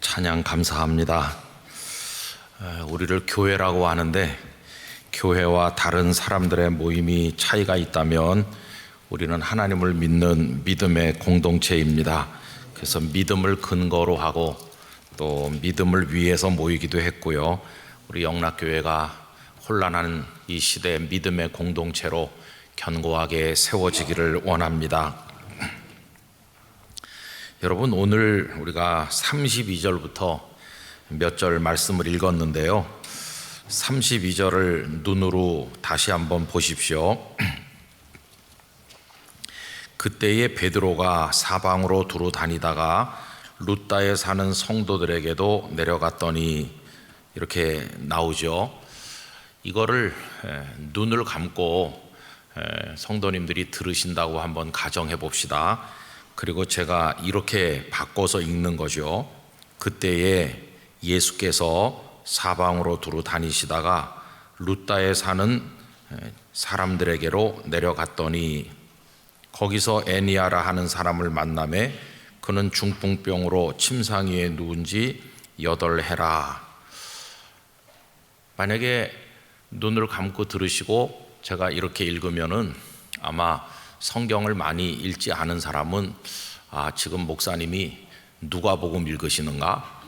찬양 감사합니다. 우리를 교회라고 하는데 교회와 다른 사람들의 모임이 차이가 있다면 우리는 하나님을 믿는 믿음의 공동체입니다. 그래서 믿음을 근거로 하고 또 믿음을 위해서 모이기도 했고요. 우리 영락교회가 혼란한 이 시대의 믿음의 공동체로 견고하게 세워지기를 원합니다. 여러분, 오늘 우리가 32절부터 몇 절 말씀을 읽었는데요. 32절을 눈으로 다시 한번 보십시오. 그때에 베드로가 사방으로 두루 다니다가 룻다에 사는 성도들에게도 내려갔더니, 이렇게 나오죠. 이거를 눈을 감고 성도님들이 들으신다고 한번 가정해 봅시다. 그리고 제가 이렇게 바꿔서 읽는 거죠. 그때에 예수께서 사방으로 두루 다니시다가 룻다에 사는 사람들에게로 내려갔더니 거기서 애니아라 하는 사람을 만나매 그는 중풍병으로 침상 위에 누운 지 8해라. 만약에 눈을 감고 들으시고 제가 이렇게 읽으면은 아마 성경을 많이 읽지 않은 사람은 지금 목사님이 누가복음 읽으시는가?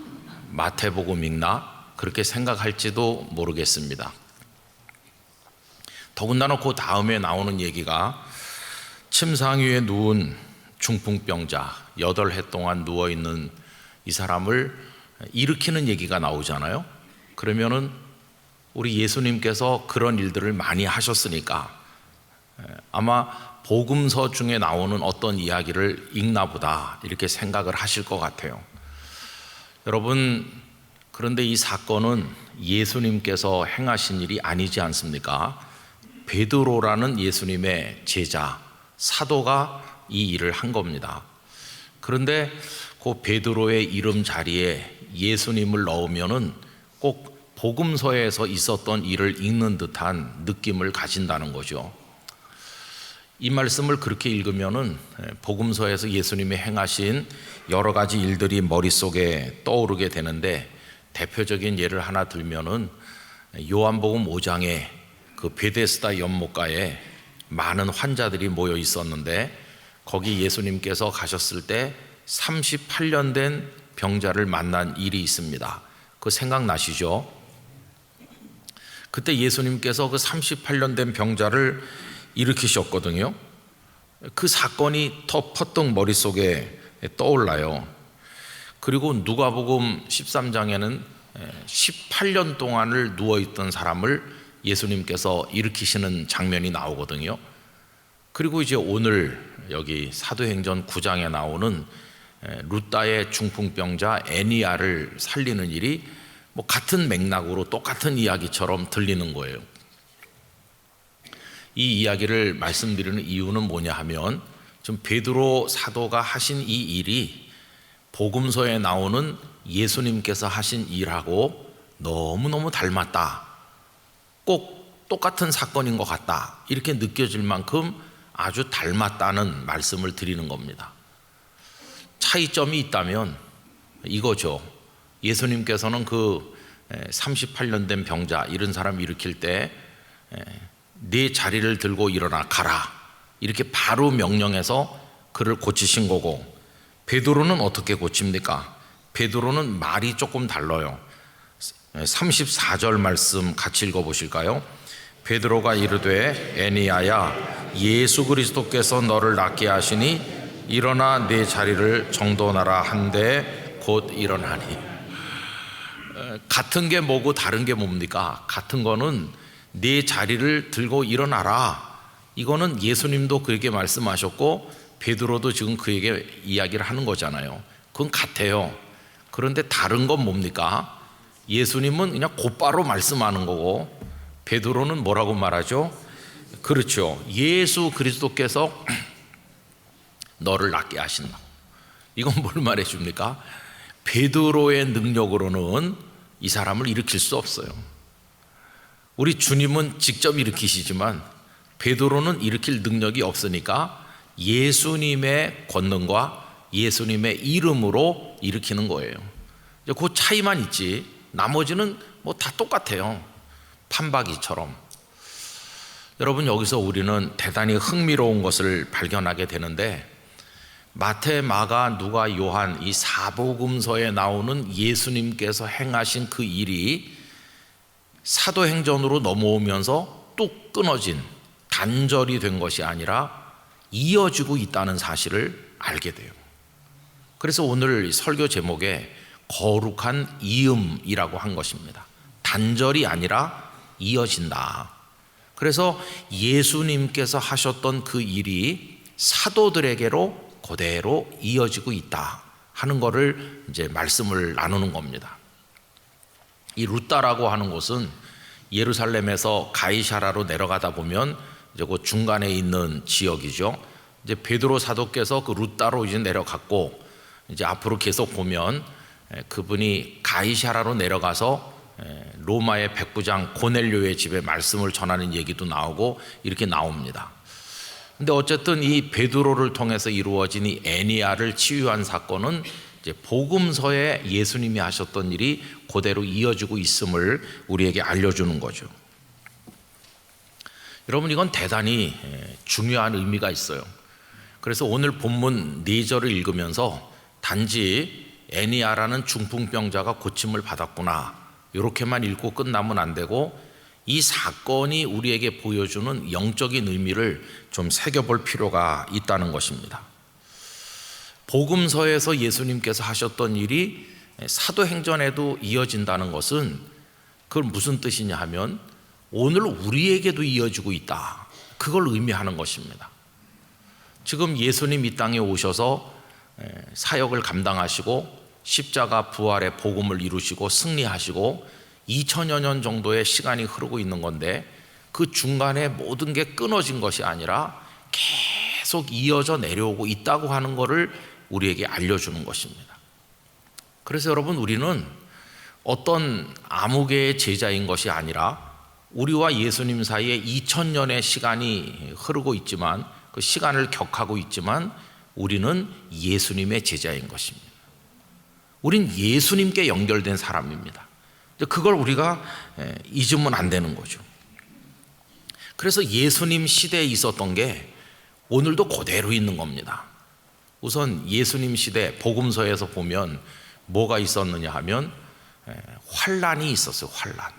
마태복음 읽나? 그렇게 생각할지도 모르겠습니다. 더군다나 그 다음에 나오는 얘기가 침상 위에 누운 중풍병자 8해 동안 누워있는 이 사람을 일으키는 얘기가 나오잖아요. 그러면은 우리 예수님께서 그런 일들을 많이 하셨으니까 아마 복음서 중에 나오는 어떤 이야기를 읽나 보다 이렇게 생각을 하실 것 같아요. 여러분, 그런데 이 사건은 예수님께서 행하신 일이 아니지 않습니까? 베드로라는 예수님의 제자, 사도가 이 일을 한 겁니다. 그런데 그 베드로의 이름 자리에 예수님을 넣으면은 꼭 복음서에서 있었던 일을 읽는 듯한 느낌을 가진다는 거죠. 이 말씀을 그렇게 읽으면은 복음서에서 예수님이 행하신 여러 가지 일들이 머릿속에 떠오르게 되는데, 대표적인 예를 하나 들면은 요한복음 5장에 그 베데스다 연못가에 많은 환자들이 모여 있었는데 거기 예수님께서 가셨을 때 38년 된 병자를 만난 일이 있습니다. 그거 생각나시죠? 그때 예수님께서 그 38년 된 병자를 일으키셨거든요. 그 사건이 퍼뜩 머릿속에 떠올라요. 그리고 누가복음 13장에는 18년 동안을 누워있던 사람을 예수님께서 일으키시는 장면이 나오거든요. 그리고 이제 오늘 여기 사도행전 9장에 나오는 룻다의 중풍병자 애니아를 살리는 일이 뭐 같은 맥락으로 똑같은 이야기처럼 들리는 거예요. 이 이야기를 말씀드리는 이유는 뭐냐 하면, 좀 베드로 사도가 하신 이 일이 복음서에 나오는 예수님께서 하신 일하고 너무너무 닮았다, 꼭 똑같은 사건인 것 같다, 이렇게 느껴질 만큼 아주 닮았다는 말씀을 드리는 겁니다. 차이점이 있다면 이거죠. 예수님께서는 그 38년 된 병자, 이런 사람 일으킬 때 네 자리를 들고 일어나 가라, 이렇게 바로 명령해서 그를 고치신 거고, 베드로는 어떻게 고칩니까? 베드로는 말이 조금 달라요. 34절 말씀 같이 읽어보실까요? 베드로가 이르되 애니아야, 예수 그리스도께서 너를 낫게 하시니 일어나 네 자리를 정돈하라 한데 곧 일어나니. 같은 게 뭐고 다른 게 뭡니까? 같은 거는 네 자리를 들고 일어나라, 이거는 예수님도 그에게 말씀하셨고 베드로도 지금 그에게 이야기를 하는 거잖아요. 그건 같아요. 그런데 다른 건 뭡니까? 예수님은 그냥 곧바로 말씀하는 거고 베드로는 뭐라고 말하죠? 그렇죠. 예수 그리스도께서 너를 낫게 하신다. 이건 뭘 말해 줍니까? 베드로의 능력으로는 이 사람을 일으킬 수 없어요. 우리 주님은 직접 일으키시지만 베드로는 일으킬 능력이 없으니까 예수님의 권능과 예수님의 이름으로 일으키는 거예요. 이제 그 차이만 있지 나머지는 뭐 다 똑같아요. 판박이처럼. 여러분, 여기서 우리는 대단히 흥미로운 것을 발견하게 되는데, 마태, 마가, 누가, 요한 이 사복음서에 나오는 예수님께서 행하신 그 일이 사도행전으로 넘어오면서 뚝 끊어진, 단절이 된 것이 아니라 이어지고 있다는 사실을 알게 돼요. 그래서 오늘 설교 제목에 거룩한 이음이라고 한 것입니다. 단절이 아니라 이어진다. 그래서 예수님께서 하셨던 그 일이 사도들에게로 그대로 이어지고 있다 하는 것을 이제 말씀을 나누는 겁니다. 이 루다라고 하는 곳은 예루살렘에서 가이사라로 내려가다 보면 이제 그 중간에 있는 지역이죠. 이제 베드로 사도께서 그 루다로 이제 내려갔고, 이제 앞으로 계속 보면 그분이 가이사라로 내려가서 로마의 백부장 고넬료의 집에 말씀을 전하는 얘기도 나오고 이렇게 나옵니다. 근데 어쨌든 이 베드로를 통해서 이루어진 이 애니야를 치유한 사건은 이제 복음서에 예수님이 하셨던 일이 그대로 이어지고 있음을 우리에게 알려주는 거죠. 여러분, 이건 대단히 중요한 의미가 있어요. 그래서 오늘 본문 4절을 읽으면서 단지 애니야라는 중풍병자가 고침을 받았구나 이렇게만 읽고 끝나면 안 되고, 이 사건이 우리에게 보여주는 영적인 의미를 좀 새겨볼 필요가 있다는 것입니다. 복음서에서 예수님께서 하셨던 일이 사도행전에도 이어진다는 것은 그걸 무슨 뜻이냐 하면 오늘 우리에게도 이어지고 있다, 그걸 의미하는 것입니다. 지금 예수님 이 땅에 오셔서 사역을 감당하시고 십자가 부활의 복음을 이루시고 승리하시고 2000여 년 정도의 시간이 흐르고 있는 건데, 그 중간에 모든 게 끊어진 것이 아니라 계속 이어져 내려오고 있다고 하는 것을 우리에게 알려주는 것입니다. 그래서 여러분, 우리는 어떤 아무개의 제자인 것이 아니라 우리와 예수님 사이에 2000년의 시간이 흐르고 있지만, 그 시간을 격하고 있지만 우리는 예수님의 제자인 것입니다. 우린 예수님께 연결된 사람입니다. 그걸 우리가 잊으면 안 되는 거죠. 그래서 예수님 시대에 있었던 게 오늘도 그대로 있는 겁니다. 우선 예수님 시대 복음서에서 보면 뭐가 있었느냐 하면 환난이 있었어요. 환난.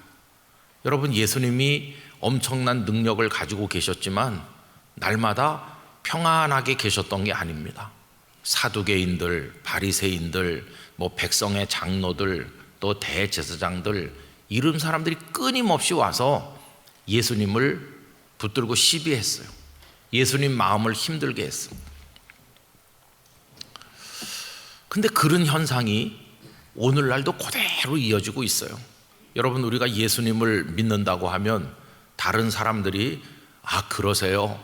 여러분, 예수님이 엄청난 능력을 가지고 계셨지만 날마다 평안하게 계셨던 게 아닙니다. 사두개인들, 바리새인들, 뭐 백성의 장로들, 또 대제사장들, 이런 사람들이 끊임없이 와서 예수님을 붙들고 시비했어요. 예수님 마음을 힘들게 했어요. 근데 그런 현상이 오늘날도 그대로 이어지고 있어요. 여러분, 우리가 예수님을 믿는다고 하면 다른 사람들이 그러세요,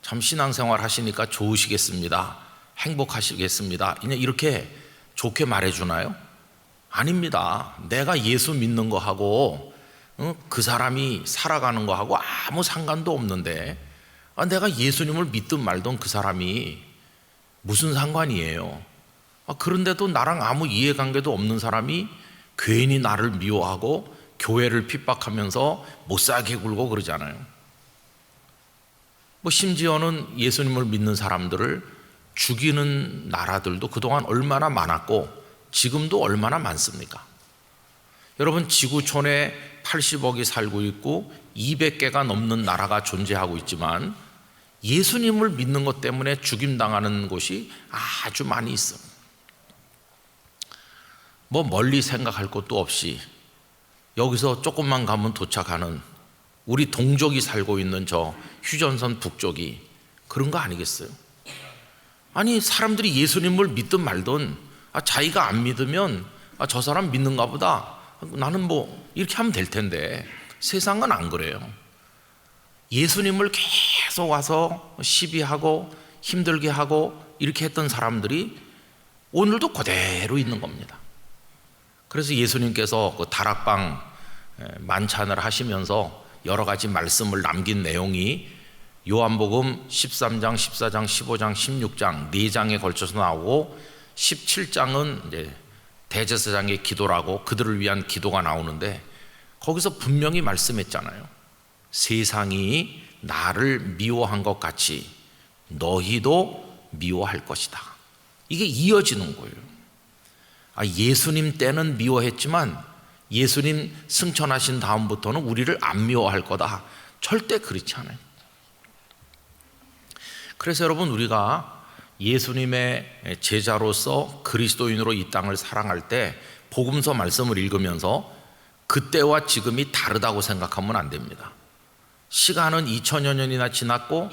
참 신앙생활 하시니까 좋으시겠습니다, 행복하시겠습니다, 그냥 이렇게 좋게 말해주나요? 아닙니다. 내가 예수 믿는 거하고 그 사람이 살아가는 거하고 아무 상관도 없는데, 내가 예수님을 믿든 말든 그 사람이 무슨 상관이에요? 그런데도 나랑 아무 이해관계도 없는 사람이 괜히 나를 미워하고 교회를 핍박하면서 못살게 굴고 그러잖아요. 심지어는 예수님을 믿는 사람들을 죽이는 나라들도 그동안 얼마나 많았고 지금도 얼마나 많습니까? 여러분, 지구촌에 80억이 살고 있고 200개가 넘는 나라가 존재하고 있지만 예수님을 믿는 것 때문에 죽임당하는 곳이 아주 많이 있습니다. 멀리 생각할 것도 없이 여기서 조금만 가면 도착하는 우리 동족이 살고 있는 저 휴전선 북쪽이 그런 거 아니겠어요? 아니, 사람들이 예수님을 믿든 말든 자기가 안 믿으면 저 사람 믿는가 보다, 나는 이렇게 하면 될 텐데, 세상은 안 그래요. 예수님을 계속 와서 시비하고 힘들게 하고 이렇게 했던 사람들이 오늘도 그대로 있는 겁니다. 그래서 예수님께서 그 다락방 만찬을 하시면서 여러 가지 말씀을 남긴 내용이 요한복음 13장, 14장, 15장, 16장 4장에 걸쳐서 나오고 17장은 이제 대제사장의 기도라고 그들을 위한 기도가 나오는데 거기서 분명히 말씀했잖아요. 세상이 나를 미워한 것 같이 너희도 미워할 것이다. 이게 이어지는 거예요. 예수님 때는 미워했지만 예수님 승천하신 다음부터는 우리를 안 미워할 거다. 절대 그렇지 않아요. 그래서 여러분, 우리가 예수님의 제자로서 그리스도인으로 이 땅을 사랑할 때 복음서 말씀을 읽으면서 그때와 지금이 다르다고 생각하면 안 됩니다. 시간은 2000여 년이나 지났고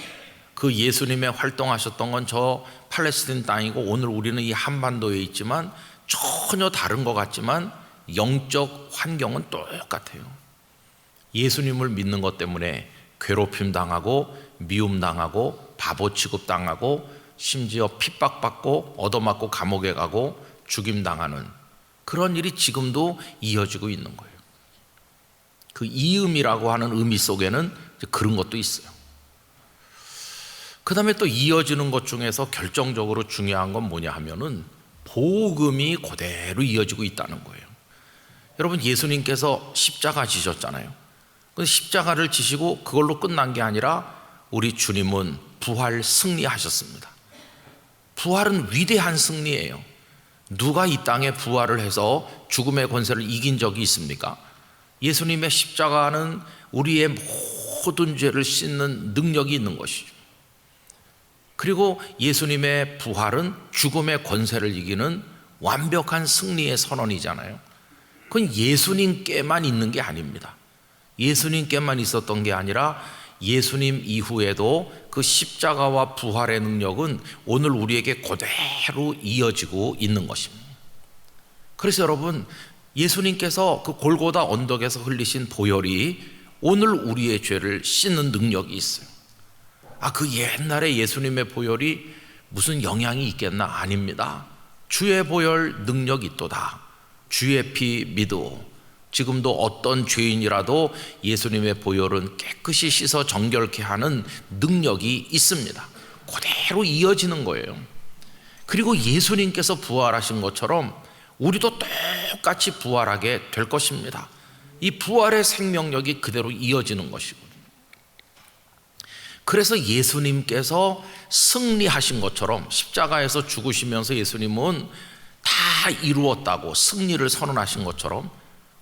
그 예수님의 활동하셨던 건 저 팔레스틴 땅이고 오늘 우리는 이 한반도에 있지만 전혀 다른 것 같지만 영적 환경은 똑같아요. 예수님을 믿는 것 때문에 괴롭힘 당하고 미움 당하고 바보 취급 당하고 심지어 핍박받고 얻어맞고 감옥에 가고 죽임 당하는 그런 일이 지금도 이어지고 있는 거예요. 그 이음이라고 하는 의미 속에는 그런 것도 있어요. 그 다음에 또 이어지는 것 중에서 결정적으로 중요한 건 뭐냐 하면은 복음이 그대로 이어지고 있다는 거예요. 여러분, 예수님께서 십자가 지셨잖아요. 근데 십자가를 지시고 그걸로 끝난 게 아니라 우리 주님은 부활 승리하셨습니다. 부활은 위대한 승리예요. 누가 이 땅에 부활을 해서 죽음의 권세를 이긴 적이 있습니까? 예수님의 십자가는 우리의 모든 죄를 씻는 능력이 있는 것이죠. 그리고 예수님의 부활은 죽음의 권세를 이기는 완벽한 승리의 선언이잖아요. 그건 예수님께만 있는 게 아닙니다. 예수님께만 있었던 게 아니라 예수님 이후에도 그 십자가와 부활의 능력은 오늘 우리에게 그대로 이어지고 있는 것입니다. 그래서 여러분, 예수님께서 그 골고다 언덕에서 흘리신 보혈이 오늘 우리의 죄를 씻는 능력이 있어요. 그 옛날에 예수님의 보혈이 무슨 영향이 있겠나? 아닙니다. 주의 보혈 능력이 있도다. 주의 피 믿어. 지금도 어떤 죄인이라도 예수님의 보혈은 깨끗이 씻어 정결케 하는 능력이 있습니다. 그대로 이어지는 거예요. 그리고 예수님께서 부활하신 것처럼 우리도 똑같이 부활하게 될 것입니다. 이 부활의 생명력이 그대로 이어지는 것이고, 그래서 예수님께서 승리하신 것처럼 십자가에서 죽으시면서 예수님은 다 이루었다고 승리를 선언하신 것처럼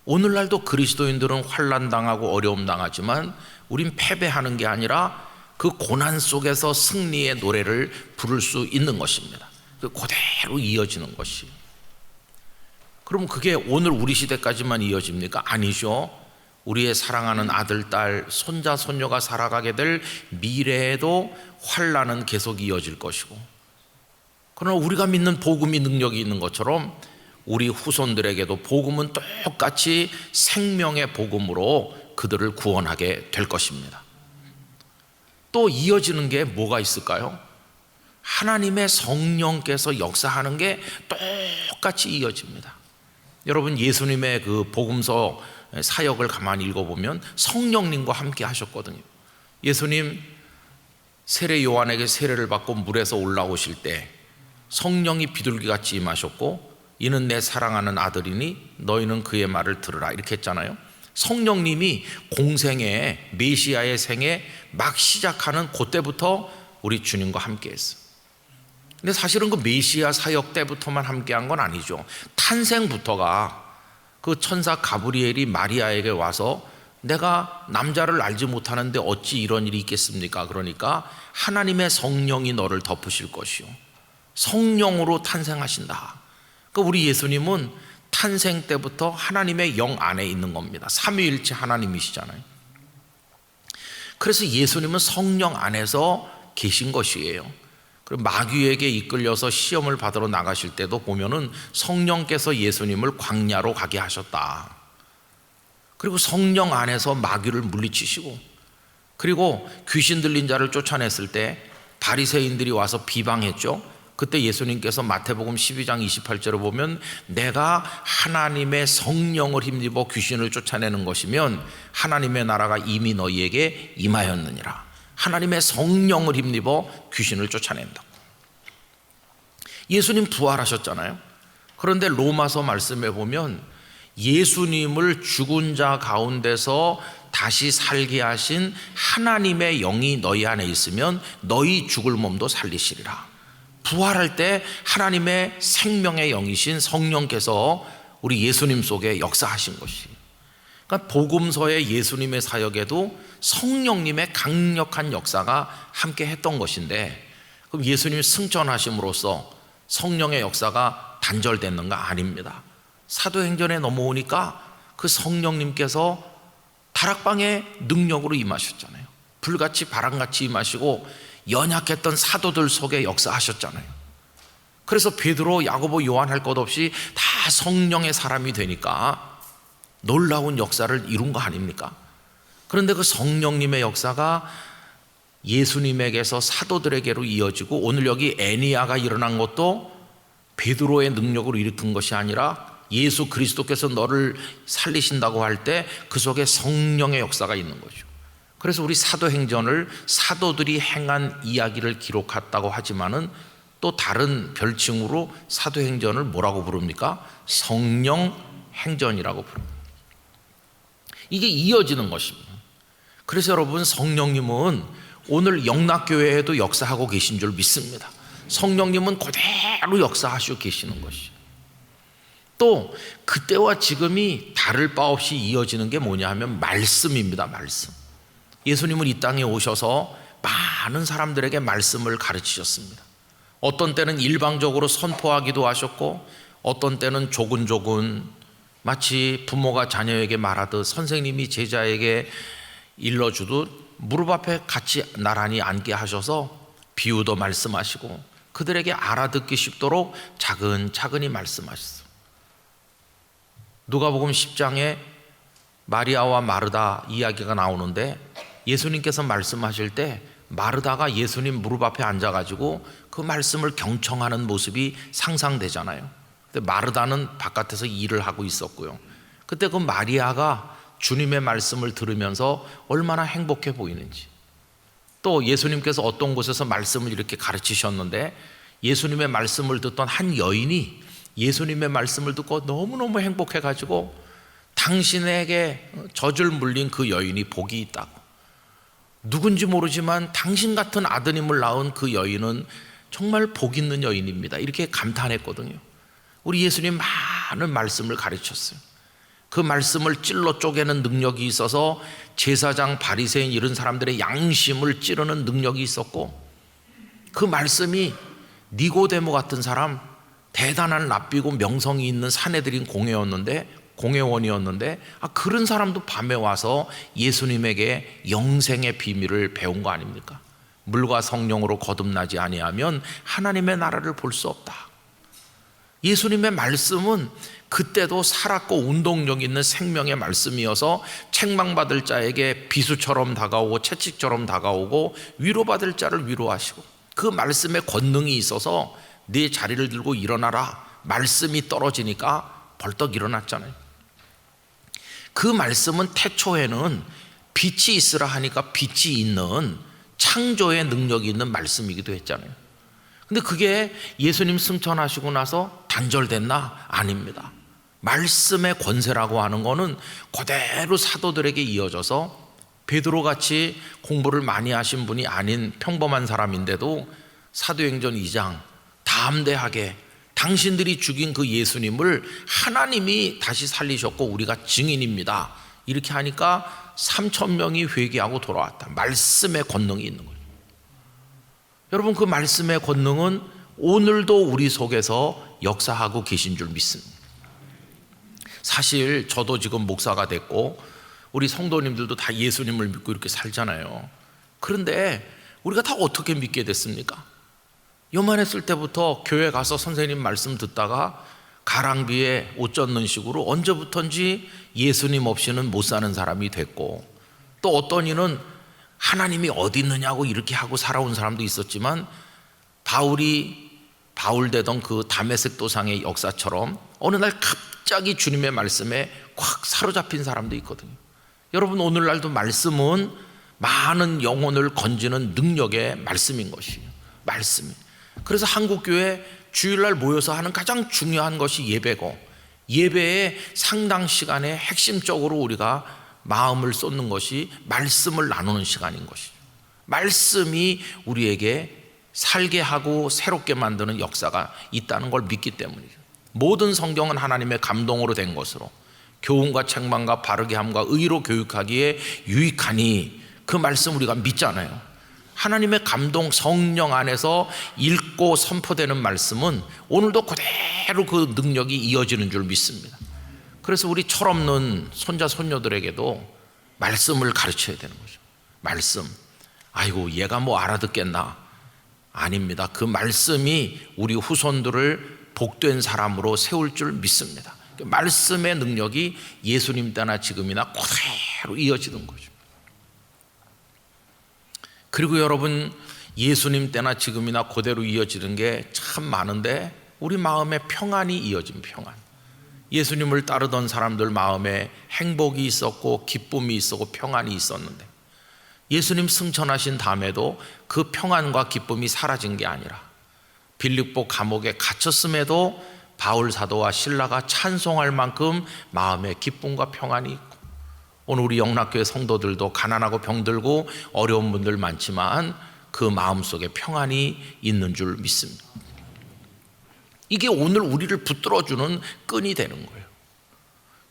오늘날도 그리스도인들은 환난 당하고 어려움 당하지만 우린 패배하는 게 아니라 그 고난 속에서 승리의 노래를 부를 수 있는 것입니다. 그대로 이어지는 것이. 그럼 그게 오늘 우리 시대까지만 이어집니까? 아니죠. 우리의 사랑하는 아들, 딸, 손자, 손녀가 살아가게 될 미래에도 환난은 계속 이어질 것이고, 그러나 우리가 믿는 복음이 능력이 있는 것처럼 우리 후손들에게도 복음은 똑같이 생명의 복음으로 그들을 구원하게 될 것입니다. 또 이어지는 게 뭐가 있을까요? 하나님의 성령께서 역사하는 게 똑같이 이어집니다. 여러분, 예수님의 그 복음서 사역을 가만히 읽어보면 성령님과 함께 하셨거든요. 예수님 세례 요한에게 세례를 받고 물에서 올라오실 때 성령이 비둘기같이 임하셨고, 이는 내 사랑하는 아들이니 너희는 그의 말을 들으라, 이렇게 했잖아요. 성령님이 공생에 메시아의 생에 막 시작하는 그때부터 우리 주님과 함께 했어요. 근데 사실은 그 메시아 사역 때부터만 함께한 건 아니죠. 탄생부터가 그 천사 가브리엘이 마리아에게 와서 내가 남자를 알지 못하는데 어찌 이런 일이 있겠습니까? 그러니까 하나님의 성령이 너를 덮으실 것이요, 성령으로 탄생하신다. 그러니까 우리 예수님은 탄생 때부터 하나님의 영 안에 있는 겁니다. 삼위일체 하나님이시잖아요. 그래서 예수님은 성령 안에서 계신 것이에요. 그리고 마귀에게 이끌려서 시험을 받으러 나가실 때도 보면은 성령께서 예수님을 광야로 가게 하셨다. 그리고 성령 안에서 마귀를 물리치시고, 그리고 귀신 들린 자를 쫓아냈을 때 바리새인들이 와서 비방했죠. 그때 예수님께서 마태복음 12장 28절을 보면 내가 하나님의 성령을 힘입어 귀신을 쫓아내는 것이면 하나님의 나라가 이미 너희에게 임하였느니라. 하나님의 성령을 힘입어 귀신을 쫓아낸다. 예수님 부활하셨잖아요. 그런데 로마서 말씀에 보면 예수님을 죽은 자 가운데서 다시 살게 하신 하나님의 영이 너희 안에 있으면 너희 죽을 몸도 살리시리라. 부활할 때 하나님의 생명의 영이신 성령께서 우리 예수님 속에 역사하신 것이, 그러니까 복음서의 예수님의 사역에도 성령님의 강력한 역사가 함께 했던 것인데, 그럼 예수님이 승천하심으로써 성령의 역사가 단절됐는가? 아닙니다. 사도행전에 넘어오니까 그 성령님께서 다락방에 능력으로 임하셨잖아요. 불같이 바람같이 임하시고 연약했던 사도들 속에 역사하셨잖아요. 그래서 베드로, 야고보, 요한 할 것 없이 다 성령의 사람이 되니까 놀라운 역사를 이룬 거 아닙니까? 그런데 그 성령님의 역사가 예수님에게서 사도들에게로 이어지고, 오늘 여기 애니야가 일어난 것도 베드로의 능력으로 일으킨 것이 아니라 예수 그리스도께서 너를 살리신다고 할 때 그 속에 성령의 역사가 있는 거죠. 그래서 우리 사도행전을 사도들이 행한 이야기를 기록했다고 하지만은 또 다른 별칭으로 사도행전을 뭐라고 부릅니까? 성령행전이라고 부릅니다. 이게 이어지는 것입니다. 그래서 여러분, 성령님은 오늘 영락교회에도 역사하고 계신 줄 믿습니다. 성령님은 그대로 역사하시고 계시는 것이죠. 또 그때와 지금이 다를 바 없이 이어지는 게 뭐냐 하면 말씀입니다. 말씀. 예수님은 이 땅에 오셔서 많은 사람들에게 말씀을 가르치셨습니다. 어떤 때는 일방적으로 선포하기도 하셨고, 어떤 때는 조근조근 마치 부모가 자녀에게 말하듯, 선생님이 제자에게 일러주듯 무릎 앞에 같이 나란히 앉게 하셔서 비유도 말씀하시고 그들에게 알아듣기 쉽도록 차근차근히 말씀하셨어요. 누가복음 10장에 마리아와 마르다 이야기가 나오는데, 예수님께서 말씀하실 때 마르다가 예수님 무릎 앞에 앉아가지고 그 말씀을 경청하는 모습이 상상되잖아요. 근데 마르다는 바깥에서 일을 하고 있었고요. 그때 그 마리아가 주님의 말씀을 들으면서 얼마나 행복해 보이는지, 또 예수님께서 어떤 곳에서 말씀을 이렇게 가르치셨는데 예수님의 말씀을 듣던 한 여인이 예수님의 말씀을 듣고 너무너무 행복해가지고 당신에게 젖을 물린 그 여인이 복이 있다고, 누군지 모르지만 당신 같은 아드님을 낳은 그 여인은 정말 복 있는 여인입니다, 이렇게 감탄했거든요. 우리 예수님 많은 말씀을 가르쳤어요. 그 말씀을 찔러 쪼개는 능력이 있어서 제사장, 바리새인 이런 사람들의 양심을 찌르는 능력이 있었고, 그 말씀이 니고데모 같은 사람, 대단한 랍비고 명성이 있는 사내들인 공회원이었는데 그런 사람도 밤에 와서 예수님에게 영생의 비밀을 배운 거 아닙니까? 물과 성령으로 거듭나지 아니하면 하나님의 나라를 볼 수 없다. 예수님의 말씀은 그때도 살았고 운동력 있는 생명의 말씀이어서 책망받을 자에게 비수처럼 다가오고 채찍처럼 다가오고 위로받을 자를 위로하시고, 그 말씀에 권능이 있어서 네 자리를 들고 일어나라, 말씀이 떨어지니까 벌떡 일어났잖아요. 그 말씀은 태초에는 빛이 있으라 하니까 빛이 있는 창조의 능력이 있는 말씀이기도 했잖아요. 근데 그게 예수님 승천하시고 나서 단절됐나? 아닙니다. 말씀의 권세라고 하는 거는 그대로 사도들에게 이어져서, 베드로같이 공부를 많이 하신 분이 아닌 평범한 사람인데도 사도행전 2장 담대하게 당신들이 죽인 그 예수님을 하나님이 다시 살리셨고 우리가 증인입니다, 이렇게 하니까 3,000명이 회개하고 돌아왔다. 말씀의 권능이 있는 거예요. 여러분, 그 말씀의 권능은 오늘도 우리 속에서 역사하고 계신 줄 믿습니다. 사실 저도 지금 목사가 됐고 우리 성도님들도 다 예수님을 믿고 이렇게 살잖아요. 그런데 우리가 다 어떻게 믿게 됐습니까? 요만했을 때부터 교회 가서 선생님 말씀 듣다가 가랑비에 옷 젖는 식으로 언제부턴지 예수님 없이는 못 사는 사람이 됐고, 또 어떤 이는 하나님이 어디 있느냐고 이렇게 하고 살아온 사람도 있었지만, 바울 되던 그 다메섹 도상의 역사처럼 어느 날 갑자기 주님의 말씀에 확 사로잡힌 사람도 있거든요. 여러분, 오늘날도 말씀은 많은 영혼을 건지는 능력의 말씀인 것이에요. 말씀이. 그래서 한국교회 주일날 모여서 하는 가장 중요한 것이 예배고, 예배의 상당 시간에 핵심적으로 우리가 마음을 쏟는 것이 말씀을 나누는 시간인 것이죠. 말씀이 우리에게 살게 하고 새롭게 만드는 역사가 있다는 걸 믿기 때문이죠. 모든 성경은 하나님의 감동으로 된 것으로 교훈과 책망과 바르게 함과 의로 교육하기에 유익하니, 그 말씀 우리가 믿잖아요. 하나님의 감동, 성령 안에서 읽고 선포되는 말씀은 오늘도 그대로 그 능력이 이어지는 줄 믿습니다. 그래서 우리 철없는 손자 손녀들에게도 말씀을 가르쳐야 되는 거죠. 말씀. 아이고 얘가 뭐 알아듣겠나? 아닙니다. 그 말씀이 우리 후손들을 복된 사람으로 세울 줄 믿습니다. 말씀의 능력이 예수님 때나 지금이나 그대로 이어지는 거죠. 그리고 여러분, 예수님 때나 지금이나 그대로 이어지는 게 참 많은데 우리 마음에 평안이 이어진 평안. 예수님을 따르던 사람들 마음에 행복이 있었고 기쁨이 있었고 평안이 있었는데, 예수님 승천하신 다음에도 그 평안과 기쁨이 사라진 게 아니라 빌립보 감옥에 갇혔음에도 바울 사도와 실라가 찬송할 만큼 마음에 기쁨과 평안이 있고, 오늘 우리 영락교회 성도들도 가난하고 병들고 어려운 분들 많지만 그 마음속에 평안이 있는 줄 믿습니다. 이게 오늘 우리를 붙들어주는 끈이 되는 거예요.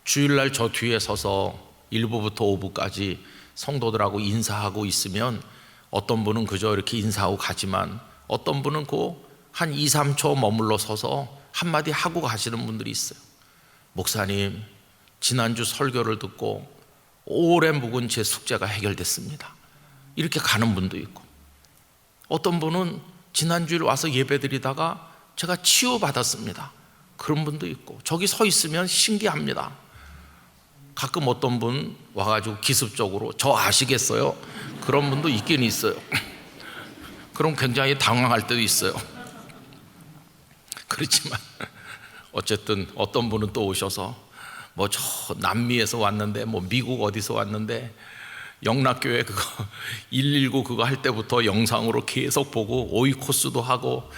주일날 저 뒤에 서서 1부부터 5부까지 성도들하고 인사하고 있으면 어떤 분은 그저 이렇게 인사하고 가지만 어떤 분은 그 한 2, 3초 머물러 서서 한마디 하고 가시는 분들이 있어요. 목사님, 지난주 설교를 듣고 오래 묵은 제 숙제가 해결됐습니다. 이렇게 가는 분도 있고, 어떤 분은 지난주에 와서 예배드리다가 제가 치유받았습니다. 그런 분도 있고, 저기 서 있으면 신기합니다. 가끔 어떤 분 와가지고 기습적으로 저 아시겠어요? 그런 분도 있긴 있어요. 그럼 굉장히 당황할 때도 있어요. 그렇지만 어쨌든 어떤 분은 또 오셔서 뭐 저 남미에서 왔는데, 뭐 미국 어디서 왔는데 영락교회 그거 119 그거 할 때부터 영상으로 계속 보고 오이코스도 하고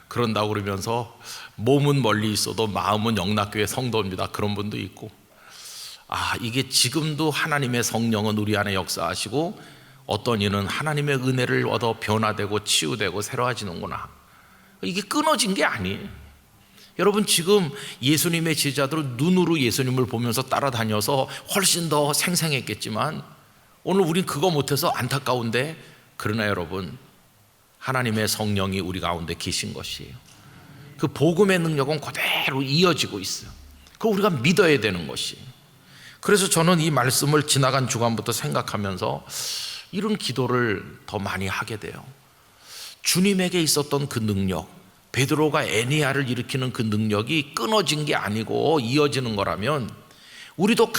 그런다고 그러면서 몸은 멀리 있어도 마음은 영락교회 성도입니다. 그런 분도 있고, 아, 이게 지금도 하나님의 성령은 우리 안에 역사하시고 어떤 이는 하나님의 은혜를 얻어 변화되고 치유되고 새로워지는구나. 이게 끊어진 게 아니에요. 여러분, 지금 예수님의 제자들은 눈으로 예수님을 보면서 따라다녀서 훨씬 더 생생했겠지만 오늘 우린 그거 못해서 안타까운데, 그러나 여러분, 하나님의 성령이 우리 가운데 계신 것이에요. 그 복음의 능력은 그대로 이어지고 있어요. 그거 우리가 믿어야 되는 것이에요. 그래서 저는 이 말씀을 지나간 주간부터 생각하면서 이런 기도를 더 많이 하게 돼요. 주님에게 있었던 그 능력, 베드로가 에니야를 일으키는 그 능력이 끊어진 게 아니고 이어지는 거라면 우리도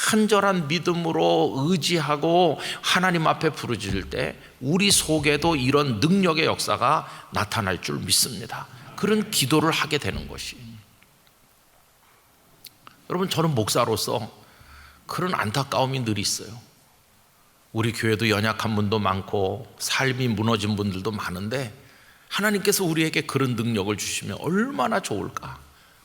간절한 믿음으로 의지하고 하나님 앞에 부르짖을 때 우리 속에도 이런 능력의 역사가 나타날 줄 믿습니다. 그런 기도를 하게 되는 것이. 여러분, 저는 목사로서 그런 안타까움이 늘 있어요. 우리 교회도 연약한 분도 많고 삶이 무너진 분들도 많은데 하나님께서 우리에게 그런 능력을 주시면 얼마나 좋을까.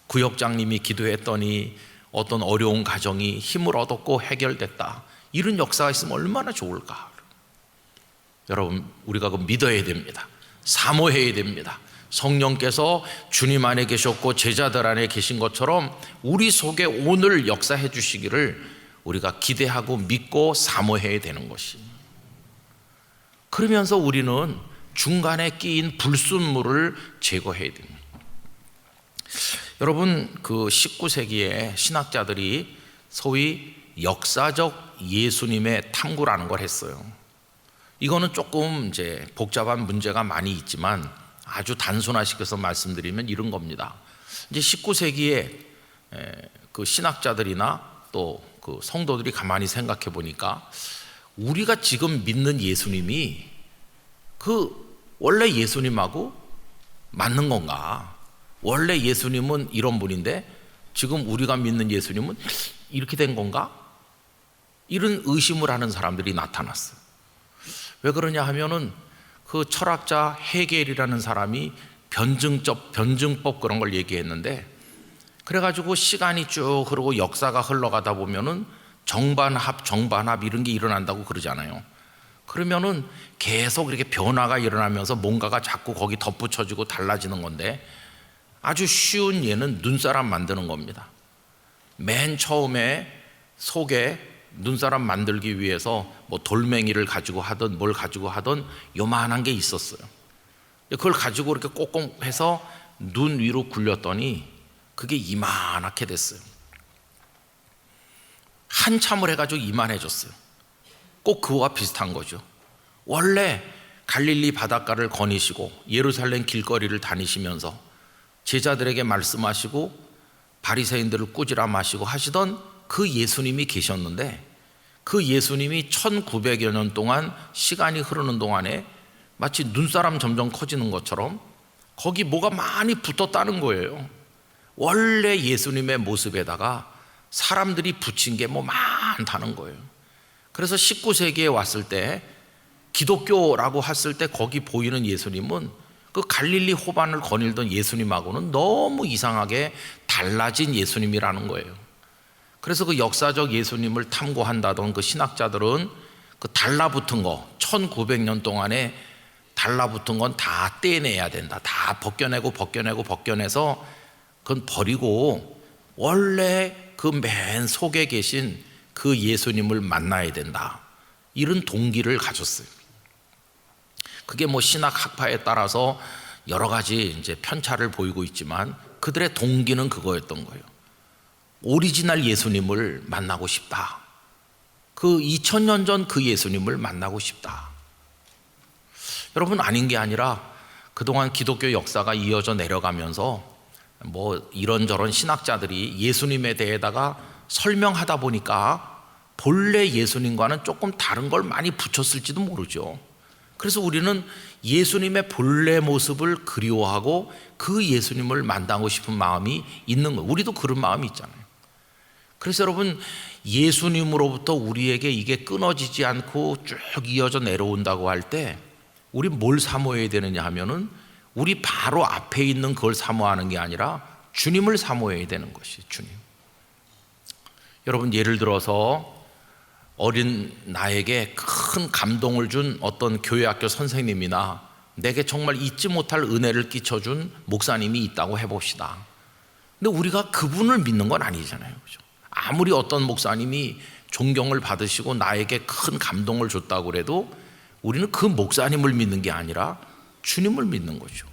구역장님이 기도했더니 어떤 어려운 가정이 힘을 얻었고 해결됐다. 이런 역사가 있으면 얼마나 좋을까. 여러분, 우리가 그 믿어야 됩니다. 사모해야 됩니다. 성령께서 주님 안에 계셨고 제자들 안에 계신 것처럼 우리 속에 오늘 역사해 주시기를 우리가 기대하고 믿고 사모해야 되는 것이. 그러면서 우리는 중간에 끼인 불순물을 제거해야 됩니다. 여러분, 그 19세기에 신학자들이 소위 역사적 예수님의 탐구라는 걸 했어요. 이거는 조금 이제 복잡한 문제가 많이 있지만 아주 단순화시켜서 말씀드리면 이런 겁니다. 이제 19세기에 그 신학자들이나 또 그 성도들이 가만히 생각해 보니까 우리가 지금 믿는 예수님이 그 원래 예수님하고 맞는 건가? 원래 예수님은 이런 분인데 지금 우리가 믿는 예수님은 이렇게 된 건가? 이런 의심을 하는 사람들이 나타났어요. 왜 그러냐 하면은 그 철학자 헤겔이라는 사람이 변증법 그런 걸 얘기했는데, 그래가지고 시간이 쭉 흐르고 역사가 흘러가다 보면은 정반합 이런 게 일어난다고 그러잖아요. 그러면은 계속 이렇게 변화가 일어나면서 뭔가가 자꾸 거기 덧붙여지고 달라지는 건데, 아주 쉬운 예는 눈사람 만드는 겁니다. 맨 처음에 속에 눈사람 만들기 위해서 뭐 돌멩이를 가지고 하든 뭘 가지고 하든 요만한 게 있었어요. 그걸 가지고 이렇게 꼭꼭 해서 눈 위로 굴렸더니 그게 이만하게 됐어요. 한참을 해가지고 이만해졌어요. 꼭 그거와 비슷한 거죠. 원래 갈릴리 바닷가를 거니시고 예루살렘 길거리를 다니시면서 제자들에게 말씀하시고 바리새인들을 꾸지람 하시고 하시던 그 예수님이 계셨는데, 그 예수님이 1900여 년 동안 시간이 흐르는 동안에 마치 눈사람 점점 커지는 것처럼 거기 뭐가 많이 붙었다는 거예요. 원래 예수님의 모습에다가 사람들이 붙인 게 뭐 많다는 거예요. 그래서 19세기에 왔을 때 기독교라고 했을 때 거기 보이는 예수님은 그 갈릴리 호반을 거닐던 예수님하고는 너무 이상하게 달라진 예수님이라는 거예요. 그래서 그 역사적 예수님을 탐구한다던 그 신학자들은 그 달라붙은 거 1900년 동안에 달라붙은 건 다 떼내야 된다. 다 벗겨내서 그건 버리고 원래 그 맨 속에 계신 그 예수님을 만나야 된다. 이런 동기를 가졌어요. 그게 뭐 신학 학파에 따라서 여러 가지 이제 편차를 보이고 있지만 그들의 동기는 그거였던 거예요. 오리지널 예수님을 만나고 싶다. 그 2000년 전 그 예수님을 만나고 싶다. 여러분, 아닌 게 아니라 그동안 기독교 역사가 이어져 내려가면서 뭐 이런저런 신학자들이 예수님에 대해다가 설명하다 보니까 본래 예수님과는 조금 다른 걸 많이 붙였을지도 모르죠. 그래서 우리는 예수님의 본래 모습을 그리워하고 그 예수님을 만나고 싶은 마음이 있는 거예요. 우리도 그런 마음이 있잖아요. 그래서 여러분, 예수님으로부터 우리에게 이게 끊어지지 않고 쭉 이어져 내려온다고 할 때 우리 뭘 사모해야 되느냐 하면은 우리 바로 앞에 있는 그걸 사모하는 게 아니라 주님을 사모해야 되는 것이 주님. 여러분, 예를 들어서 어린 나에게 큰 감동을 준 어떤 교회학교 선생님이나 내게 정말 잊지 못할 은혜를 끼쳐준 목사님이 있다고 해봅시다. 근데 우리가 그분을 믿는 건 아니잖아요, 그죠? 아무리 어떤 목사님이 존경을 받으시고 나에게 큰 감동을 줬다고 그래도 우리는 그 목사님을 믿는 게 아니라 주님을 믿는 거죠.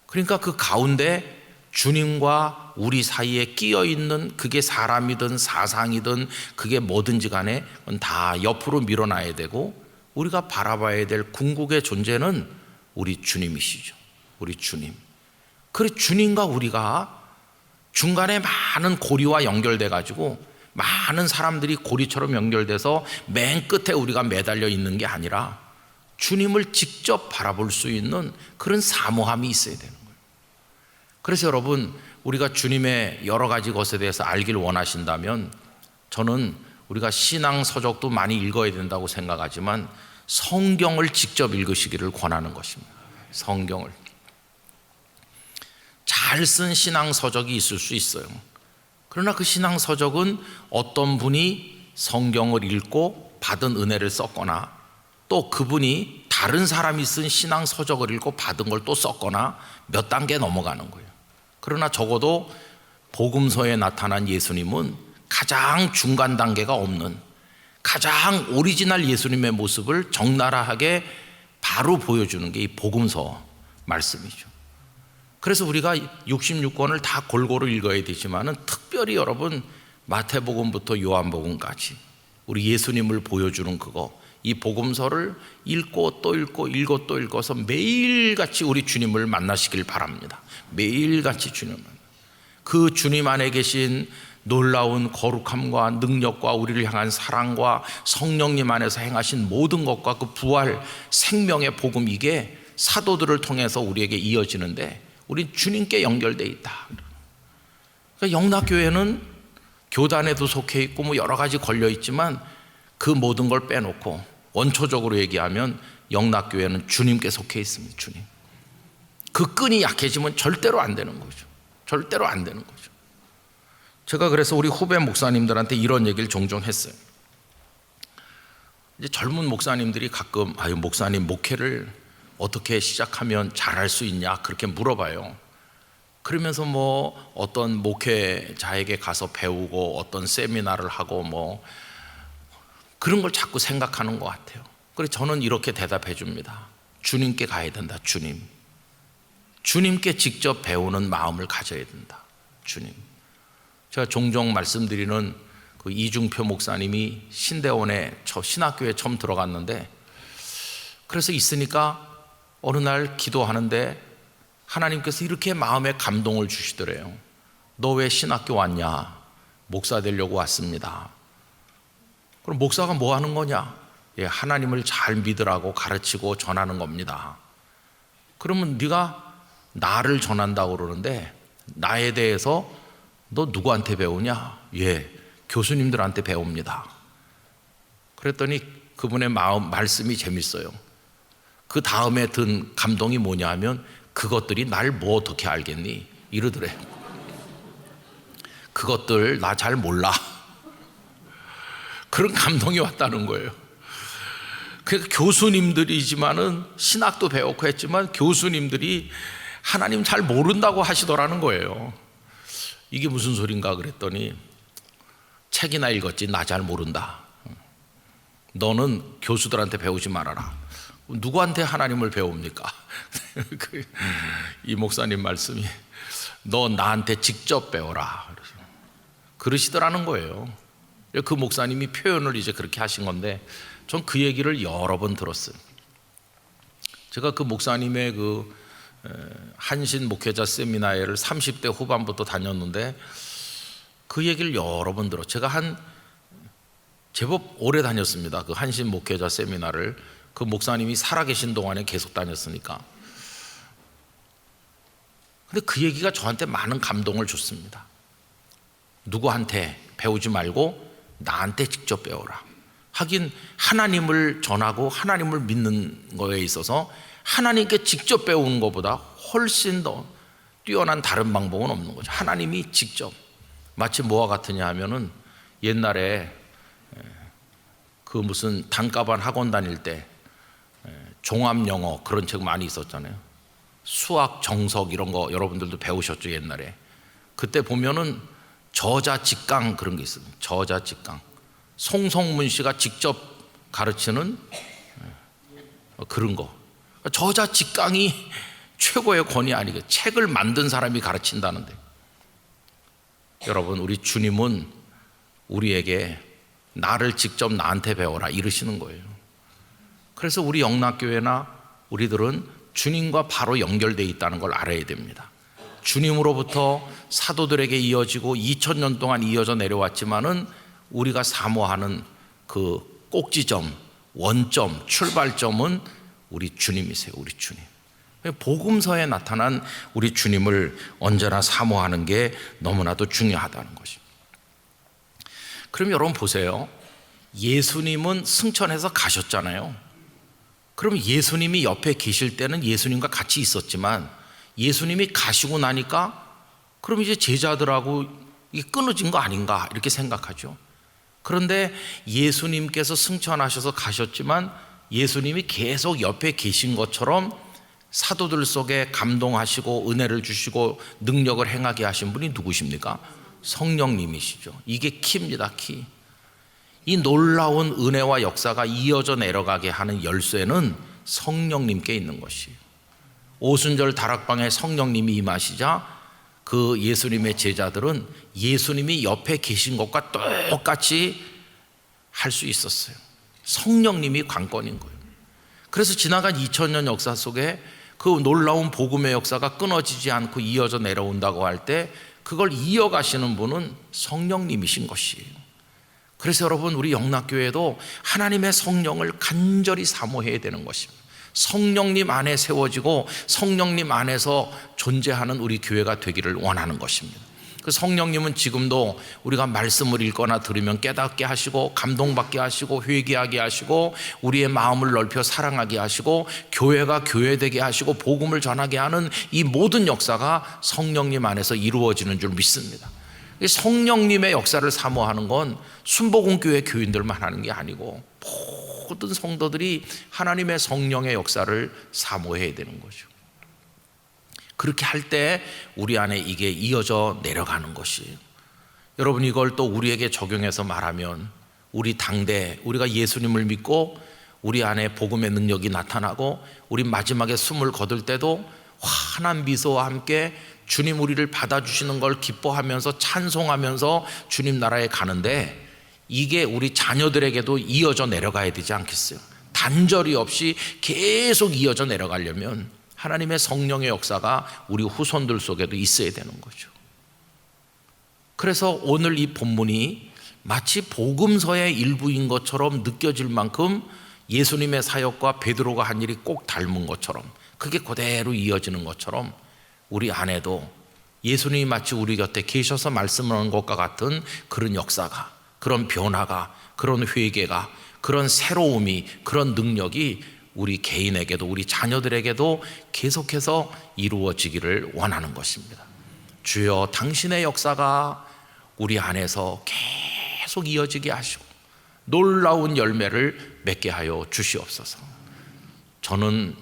그러니까 그 가운데 주님과 우리 사이에 끼어 있는 그게 사람이든 사상이든 그게 뭐든지 간에 다 옆으로 밀어놔야 되고, 우리가 바라봐야 될 궁극의 존재는 우리 주님이시죠. 우리 주님. 그래, 주님과 우리가 중간에 많은 고리와 연결돼 가지고 많은 사람들이 고리처럼 연결돼서 맨 끝에 우리가 매달려 있는 게 아니라 주님을 직접 바라볼 수 있는 그런 사모함이 있어야 되는 거예요. 그래서 여러분, 우리가 주님의 여러 가지 것에 대해서 알길 원하신다면 저는 우리가 신앙 서적도 많이 읽어야 된다고 생각하지만 성경을 직접 읽으시기를 권하는 것입니다. 성경을. 잘 쓴 신앙 서적이 있을 수 있어요. 그러나 그 신앙 서적은 어떤 분이 성경을 읽고 받은 은혜를 썼거나 또 그분이 다른 사람이 쓴 신앙 서적을 읽고 받은 걸 또 썼거나 몇 단계 넘어가는 거예요. 그러나 적어도 복음서에 나타난 예수님은 가장 중간 단계가 없는 가장 오리지널 예수님의 모습을 적나라하게 바로 보여주는 게 이 복음서 말씀이죠. 그래서 우리가 66권을 다 골고루 읽어야 되지만은 특별히 여러분 마태복음부터 요한복음까지 우리 예수님을 보여주는 그거, 이 복음서를 읽고 또 읽고 또 읽어서 매일같이 우리 주님을 만나시길 바랍니다. 매일같이 주님을 만나. 그 주님 안에 계신 놀라운 거룩함과 능력과 우리를 향한 사랑과 성령님 안에서 행하신 모든 것과 그 부활 생명의 복음, 이게 사도들을 통해서 우리에게 이어지는데 우린 주님께 연결되어 있다. 그러니까 영락교회는 교단에도 속해 있고 뭐 여러 가지 걸려 있지만 그 모든 걸 빼놓고 원초적으로 얘기하면 영락교회는 주님께 속해 있습니다. 주님. 그 끈이 약해지면 절대로 안 되는 거죠. 절대로 안 되는 거죠. 제가 그래서 우리 후배 목사님들한테 이런 얘기를 종종 했어요. 이제 젊은 목사님들이 가끔 목사님 목회를 어떻게 시작하면 잘할 수 있냐 그렇게 물어봐요. 그러면서 뭐 어떤 목회자에게 가서 배우고 어떤 세미나를 하고 뭐 그런 걸 자꾸 생각하는 것 같아요. 그래서 저는 이렇게 대답해 줍니다. 주님께 가야 된다. 주님께 직접 배우는 마음을 가져야 된다. 주님. 제가 종종 말씀드리는 그 이중표 목사님이 신대원에 신학교에 처음 들어갔는데, 그래서 있으니까 어느 날 기도하는데 하나님께서 이렇게 마음에 감동을 주시더래요. 너 왜 신학교 왔냐? 목사 되려고 왔습니다. 그럼 목사가 뭐 하는 거냐? 예, 하나님을 잘 믿으라고 가르치고 전하는 겁니다. 그러면 네가 나를 전한다고 그러는데 나에 대해서 너 누구한테 배우냐? 예, 교수님들한테 배웁니다. 그랬더니 그분의 말씀이 재밌어요. 그 다음에 든 감동이 뭐냐 하면 그것들이 날 뭐 어떻게 알겠니? 이러더래요. 그것들 나 잘 몰라. 그런 감동이 왔다는 거예요. 그러니까 교수님들이지만은 신학도 배웠고 했지만 교수님들이 하나님 잘 모른다고 하시더라는 거예요. 이게 무슨 소린가 그랬더니 책이나 읽었지 나 잘 모른다. 너는 교수들한테 배우지 말아라. 누구한테 하나님을 배웁니까? 이 목사님 말씀이 너 나한테 직접 배워라 그러시더라는 거예요. 그 목사님이 표현을 이제 그렇게 하신 건데 전 그 얘기를 여러 번 들었어요. 제가 그 목사님의 그 한신 목회자 세미나회를 30대 후반부터 다녔는데 그 얘기를 여러 번 들었어요. 제가 한 제법 오래 다녔습니다. 그 한신 목회자 세미나를 그 목사님이 살아계신 동안에 계속 다녔으니까. 근데 그 얘기가 저한테 많은 감동을 줬습니다. 누구한테 배우지 말고 나한테 직접 배워라. 하긴 하나님을 전하고 하나님을 믿는 거에 있어서 하나님께 직접 배우는 것보다 훨씬 더 뛰어난 다른 방법은 없는 거죠. 하나님이 직접. 마치 뭐와 같으냐 하면은 옛날에 그 무슨 단과반 학원 다닐 때 종합영어 그런 책 많이 있었잖아요. 수학, 정석 이런 거 여러분들도 배우셨죠 옛날에. 그때 보면은 저자직강 그런 게 있어요. 저자직강. 송성문 씨가 직접 가르치는 그런 거. 저자직강이 최고의 권위 아니겠어요? 책을 만든 사람이 가르친다는데. 여러분, 우리 주님은 우리에게 나를 직접 나한테 배워라 이러시는 거예요. 그래서 우리 영락교회나 우리들은 주님과 바로 연결되어 있다는 걸 알아야 됩니다. 주님으로부터 사도들에게 이어지고 2000년 동안 이어져 내려왔지만은 우리가 사모하는 그 꼭지점, 원점, 출발점은 우리 주님이세요. 우리 주님. 복음서에 나타난 우리 주님을 언제나 사모하는 게 너무나도 중요하다는 것입니다. 그럼 여러분 보세요. 예수님은 승천해서 가셨잖아요. 그럼 예수님이 옆에 계실 때는 예수님과 같이 있었지만 예수님이 가시고 나니까 그럼 이제 제자들하고 이게 끊어진 거 아닌가 이렇게 생각하죠. 그런데 예수님께서 승천하셔서 가셨지만 예수님이 계속 옆에 계신 것처럼 사도들 속에 감동하시고 은혜를 주시고 능력을 행하게 하신 분이 누구십니까? 성령님이시죠. 이게 키입니다. 키. 이 놀라운 은혜와 역사가 이어져 내려가게 하는 열쇠는 성령님께 있는 것이에요. 오순절 다락방에 성령님이 임하시자 그 예수님의 제자들은 예수님이 옆에 계신 것과 똑같이 할 수 있었어요. 성령님이 관건인 거예요. 그래서 지나간 2000년 역사 속에 그 놀라운 복음의 역사가 끊어지지 않고 이어져 내려온다고 할 때 그걸 이어가시는 분은 성령님이신 것이에요. 그래서 여러분 우리 영락교회도 하나님의 성령을 간절히 사모해야 되는 것입니다. 성령님 안에 세워지고 성령님 안에서 존재하는 우리 교회가 되기를 원하는 것입니다. 그 성령님은 지금도 우리가 말씀을 읽거나 들으면 깨닫게 하시고 감동받게 하시고 회개하게 하시고 우리의 마음을 넓혀 사랑하게 하시고 교회가 교회되게 하시고 복음을 전하게 하는 이 모든 역사가 성령님 안에서 이루어지는 줄 믿습니다. 성령님의 역사를 사모하는 건 순복음교회 교인들만 하는 게 아니고 모든 성도들이 하나님의 성령의 역사를 사모해야 되는 거죠. 그렇게 할 때 우리 안에 이게 이어져 내려가는 것이에요. 여러분, 이걸 또 우리에게 적용해서 말하면 우리 당대 우리가 예수님을 믿고 우리 안에 복음의 능력이 나타나고 우리 마지막에 숨을 거둘 때도 환한 미소와 함께 주님 우리를 받아주시는 걸 기뻐하면서 찬송하면서 주님 나라에 가는데, 이게 우리 자녀들에게도 이어져 내려가야 되지 않겠어요? 단절이 없이 계속 이어져 내려가려면 하나님의 성령의 역사가 우리 후손들 속에도 있어야 되는 거죠. 그래서 오늘 이 본문이 마치 복음서의 일부인 것처럼 느껴질 만큼 예수님의 사역과 베드로가 한 일이 꼭 닮은 것처럼, 그게 그대로 이어지는 것처럼 우리 안에도 예수님이 마치 우리 곁에 계셔서 말씀하는 것과 같은 그런 역사가, 그런 변화가, 그런 회개가, 그런 새로움이, 그런 능력이 우리 개인에게도 우리 자녀들에게도 계속해서 이루어지기를 원하는 것입니다. 주여, 당신의 역사가 우리 안에서 계속 이어지게 하시고 놀라운 열매를 맺게 하여 주시옵소서. 저는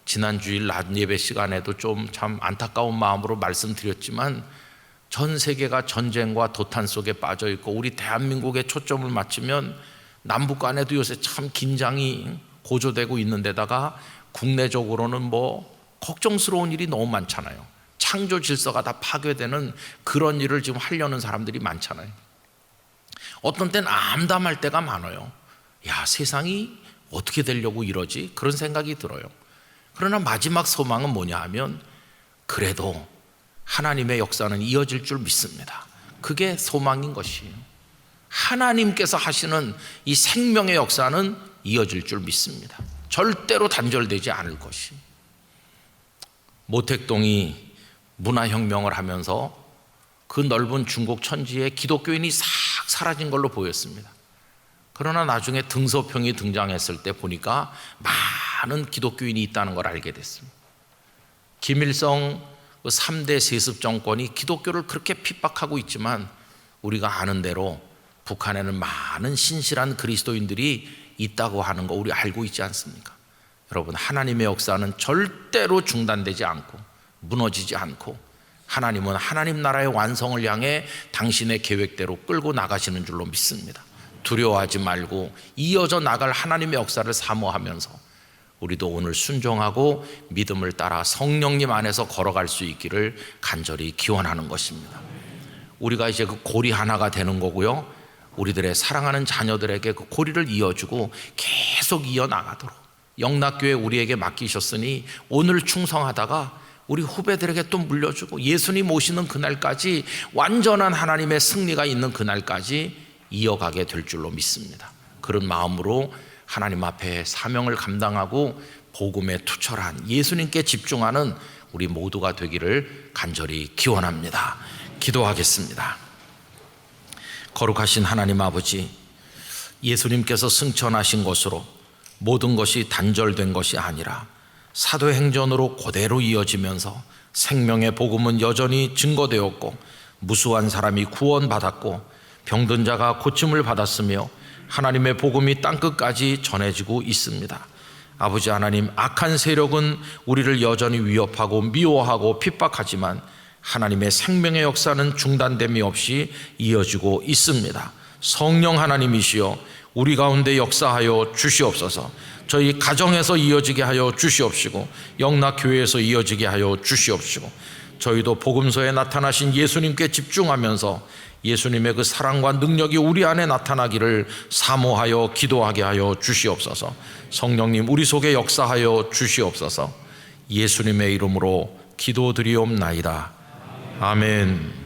지난 주일 낮 예배 시간에도 좀 참 안타까운 마음으로 말씀드렸지만, 전 세계가 전쟁과 도탄 속에 빠져 있고 우리 대한민국에 초점을 맞추면 남북 간에도 요새 참 긴장이 고조되고 있는 데다가 국내적으로는 뭐 걱정스러운 일이 너무 많잖아요. 창조 질서가 다 파괴되는 그런 일을 지금 하려는 사람들이 많잖아요. 어떤 때는 암담할 때가 많아요. 야, 세상이 어떻게 되려고 이러지? 그런 생각이 들어요. 그러나 마지막 소망은 뭐냐 하면, 그래도 하나님의 역사는 이어질 줄 믿습니다. 그게 소망인 것이에요. 하나님께서 하시는 이 생명의 역사는 이어질 줄 믿습니다. 절대로 단절되지 않을 것이. 모택동이 문화혁명을 하면서 그 넓은 중국 천지에 기독교인이 싹 사라진 걸로 보였습니다. 그러나 나중에 등소평이 등장했을 때 보니까 많은 기독교인이 있다는 걸 알게 됐습니다. 김일성 3대 세습 정권이 기독교를 그렇게 핍박하고 있지만 우리가 아는 대로 북한에는 많은 신실한 그리스도인들이 있다고 하는 거 우리 알고 있지 않습니까? 여러분, 하나님의 역사는 절대로 중단되지 않고 무너지지 않고, 하나님은 하나님 나라의 완성을 향해 당신의 계획대로 끌고 나가시는 줄로 믿습니다. 두려워하지 말고 이어져 나갈 하나님의 역사를 사모하면서 우리도 오늘 순종하고 믿음을 따라 성령님 안에서 걸어갈 수 있기를 간절히 기원하는 것입니다. 우리가 이제 그 고리 하나가 되는 거고요, 우리들의 사랑하는 자녀들에게 그 고리를 이어주고 계속 이어나가도록 영락교회 우리에게 맡기셨으니 오늘 충성하다가 우리 후배들에게 또 물려주고 예수님 오시는 그날까지, 완전한 하나님의 승리가 있는 그날까지 이어가게 될 줄로 믿습니다. 그런 마음으로 하나님 앞에 사명을 감당하고 복음에 투철한, 예수님께 집중하는 우리 모두가 되기를 간절히 기원합니다. 기도하겠습니다. 거룩하신 하나님 아버지, 예수님께서 승천하신 것으로 모든 것이 단절된 것이 아니라 사도행전으로 그대로 이어지면서 생명의 복음은 여전히 증거되었고, 무수한 사람이 구원받았고 병든 자가 고침을 받았으며 하나님의 복음이 땅끝까지 전해지고 있습니다. 아버지 하나님, 악한 세력은 우리를 여전히 위협하고 미워하고 핍박하지만 하나님의 생명의 역사는 중단됨이 없이 이어지고 있습니다. 성령 하나님이시여, 우리 가운데 역사하여 주시옵소서. 저희 가정에서 이어지게 하여 주시옵시고 영락교회에서 이어지게 하여 주시옵시고, 저희도 복음서에 나타나신 예수님께 집중하면서 예수님의 그 사랑과 능력이 우리 안에 나타나기를 사모하여 기도하게 하여 주시옵소서. 성령님, 우리 속에 역사하여 주시옵소서. 예수님의 이름으로 기도드리옵나이다. 아멘.